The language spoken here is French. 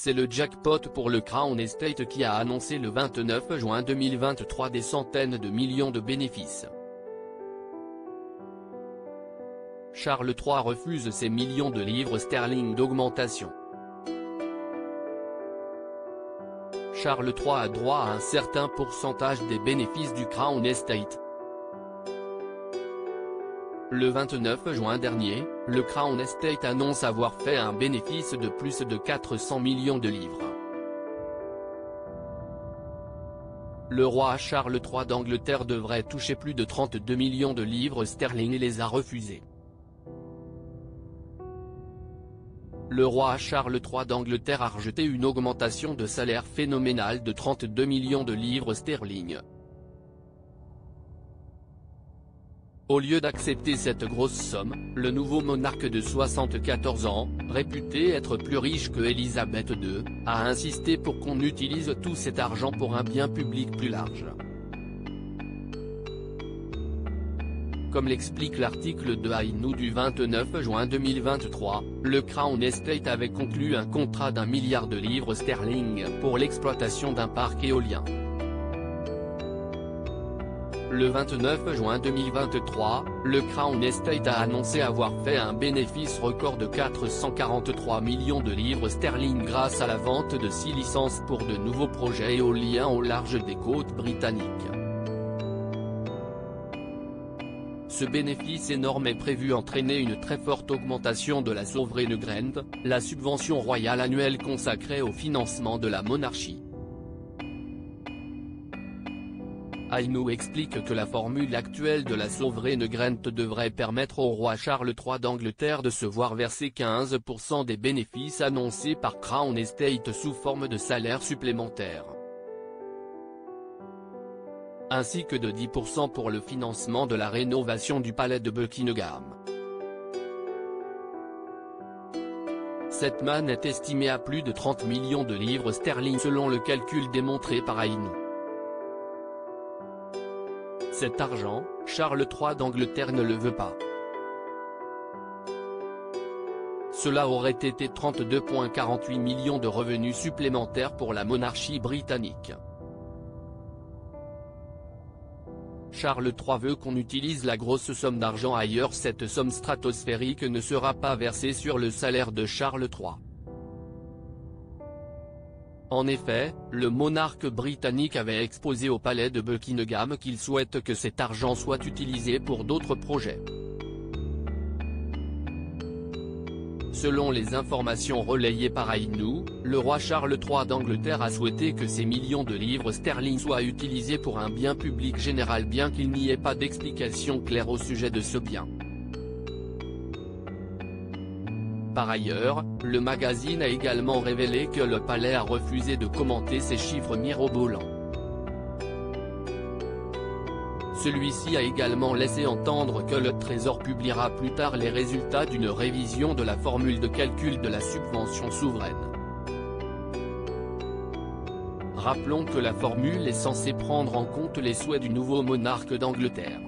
c'est le jackpot pour le Crown Estate qui a annoncé le 29 juin 2023 des centaines de millions de bénéfices. Charles III refuse ses millions de livres sterling d'augmentation. Charles III a droit à un certain pourcentage des bénéfices du Crown Estate. Le 29 juin dernier, le Crown Estate annonce avoir fait un bénéfice de plus de 400 millions de livres. Le roi Charles III d'Angleterre devrait toucher plus de 32 millions de livres sterling et les a refusés. Le roi Charles III d'Angleterre a rejeté une augmentation de salaire phénoménale de 32 millions de livres sterling. Au lieu d'accepter cette grosse somme, le nouveau monarque de 74 ans, réputé être plus riche que Élisabeth II, a insisté pour qu'on utilise tout cet argent pour un bien public plus large. Comme l'explique l'article de Ainou du 29 juin 2023, le Crown Estate avait conclu un contrat d'1 milliard de livres sterling pour l'exploitation d'un parc éolien. Le 29 juin 2023, le Crown Estate a annoncé avoir fait un bénéfice record de 443 millions de livres sterling grâce à la vente de 6 licences pour de nouveaux projets éoliens au large des côtes britanniques. Ce bénéfice énorme est prévu entraîner une très forte augmentation de la Sovereign Grant, la subvention royale annuelle consacrée au financement de la monarchie. Ainou explique que la formule actuelle de la Sovereign Grant devrait permettre au roi Charles III d'Angleterre de se voir verser 15% des bénéfices annoncés par Crown Estate sous forme de salaire supplémentaire, ainsi que de 10% pour le financement de la rénovation du palais de Buckingham. Cette manne est estimée à plus de 30 millions de livres sterling selon le calcul démontré par Ainou. Cet argent, Charles III d'Angleterre ne le veut pas. Cela aurait été 32,48 millions de revenus supplémentaires pour la monarchie britannique. Charles III veut qu'on utilise la grosse somme d'argent ailleurs. Cette somme stratosphérique ne sera pas versée sur le salaire de Charles III. En effet, le monarque britannique avait exposé au palais de Buckingham qu'il souhaite que cet argent soit utilisé pour d'autres projets. Selon les informations relayées par Ainou, le roi Charles III d'Angleterre a souhaité que ces millions de livres sterling soient utilisés pour un bien public général bien qu'il n'y ait pas d'explication claire au sujet de ce bien. Par ailleurs, le magazine a également révélé que le palais a refusé de commenter ces chiffres mirobolants. Celui-ci a également laissé entendre que le Trésor publiera plus tard les résultats d'une révision de la formule de calcul de la subvention souveraine. Rappelons que la formule est censée prendre en compte les souhaits du nouveau monarque d'Angleterre.